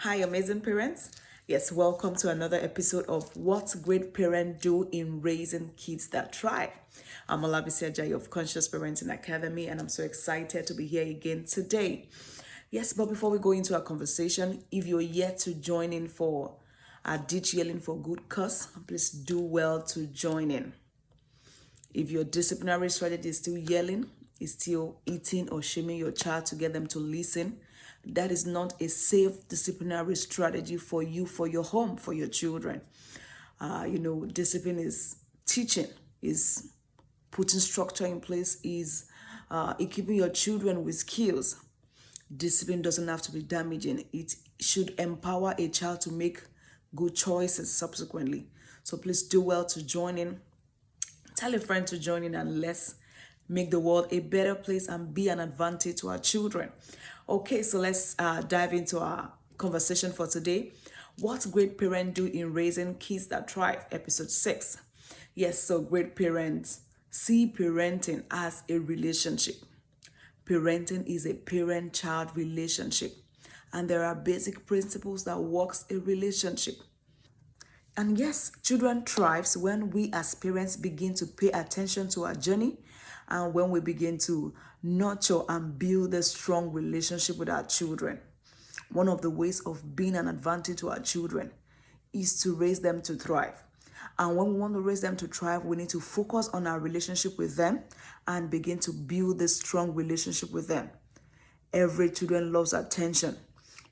Hi, amazing parents. Yes, welcome to another episode of What Great Parents Do in Raising Kids That Thrive. I'm Olabisi Ajayi of Conscious Parenting Academy, and I'm so excited to be here again today. Yes, but before we go into our conversation, if you're yet to join in for our Ditch Yelling for Good cause, please do well to join in. If your disciplinary strategy is still yelling, is still eating or shaming your child to get them to listen, that is not a safe disciplinary strategy for you, for your home, for your children. Discipline is teaching, is putting structure in place, is equipping your children with skills. Discipline doesn't have to be damaging. It should empower a child to make good choices subsequently. So please do well to join in. Tell a friend to join in and let's make the world a better place and be an advantage to our children. Okay, so let's dive into our conversation for today. What great parents do in raising kids that thrive, episode 6. Yes, so great parents see parenting as a relationship. Parenting is a parent-child relationship, and there are basic principles that works a relationship. And yes, children thrives when we as parents begin to pay attention to our journey and when we begin to nurture and build a strong relationship with our children. One of the ways of being an advantage to our children is to raise them to thrive. And when we want to raise them to thrive, we need to focus on our relationship with them and begin to build this strong relationship with them. Every children loves attention.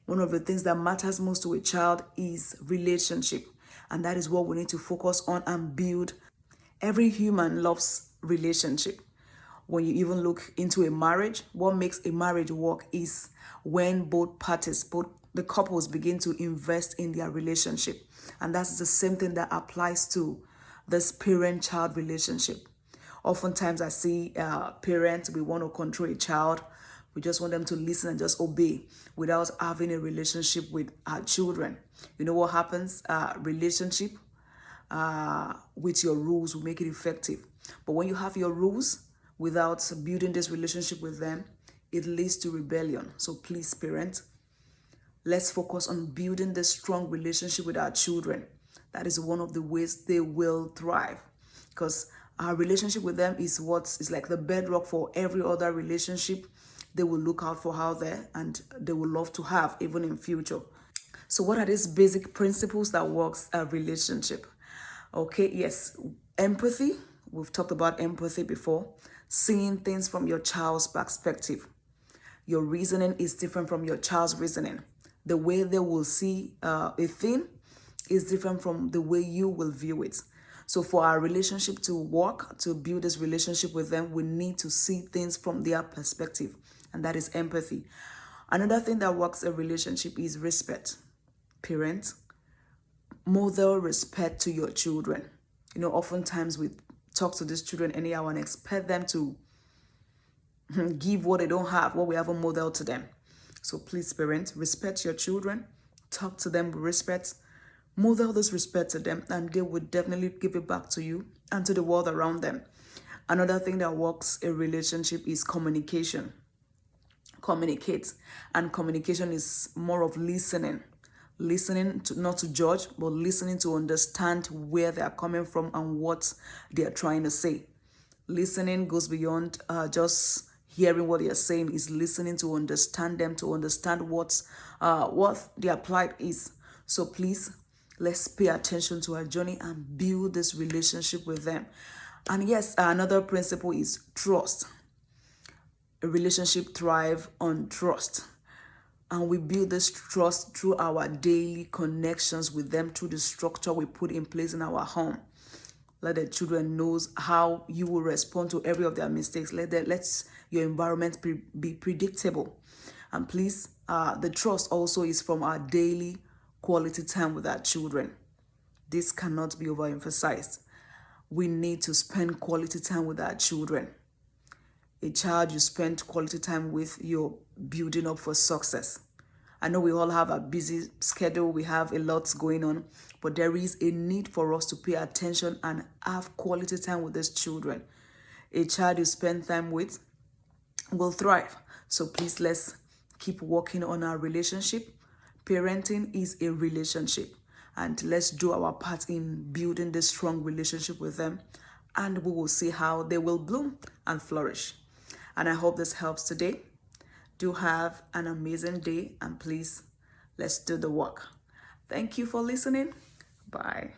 One of the things that matters most to a child is relationship. And that is what we need to focus on and build. Every human loves relationship. When you even look into a marriage, what makes a marriage work is when both parties, both the couples begin to invest in their relationship. And that's the same thing that applies to this parent-child relationship. Oftentimes I see parents, we want to control a child. We just want them to listen and just obey without having a relationship with our children. You know what happens? Relationship with your rules will make it effective. But when you have your rules without building this relationship with them, it leads to rebellion. So please, parents, let's focus on building this strong relationship with our children. That is one of the ways they will thrive, because our relationship with them is what is like the bedrock for every other relationship they will look out for out there and they will love to have even in future. So what are these basic principles that works a relationship? Okay, yes, empathy. We've talked about empathy before. Seeing things from your child's perspective. Your reasoning is different from your child's reasoning. The way they will see a thing is different from the way you will view it. So for our relationship to work, to build this relationship with them, we need to see things from their perspective, and that is empathy. Another thing that works a relationship is respect. Parents, model respect to your children. Oftentimes we talk to these children anyhow and expect them to give what they don't have, what we haven't modeled to them. So please, parents, respect your children, talk to them with respect, model this respect to them, and they will definitely give it back to you and to the world around them. Another thing that works a relationship is communication. Communicate. And communication is more of listening. Listening to not to judge, but listening to understand where they are coming from and what they are trying to say. Listening goes beyond just hearing what they are saying. Is listening to understand them, to understand what their plight is. So please, let's pay attention to our journey and build this relationship with them. And yes, another principle is trust. A relationship thrives on trust. And we build this trust through our daily connections with them, through the structure we put in place in our home. Let the children knows how you will respond to every of their mistakes. Let your environment be predictable. And please, the trust also is from our daily quality time with our children. This cannot be overemphasized. We need to spend quality time with our children. A child you spend quality time with, you're building up for success. I know we all have a busy schedule, we have a lot going on, but there is a need for us to pay attention and have quality time with these children. A child you spend time with will thrive. So please, let's keep working on our relationship, Parenting is a relationship, and let's do our part in building this strong relationship with them, and we will see how they will bloom and flourish. And I hope this helps today. Do have an amazing day, and please, let's do the work. Thank you for listening. Bye.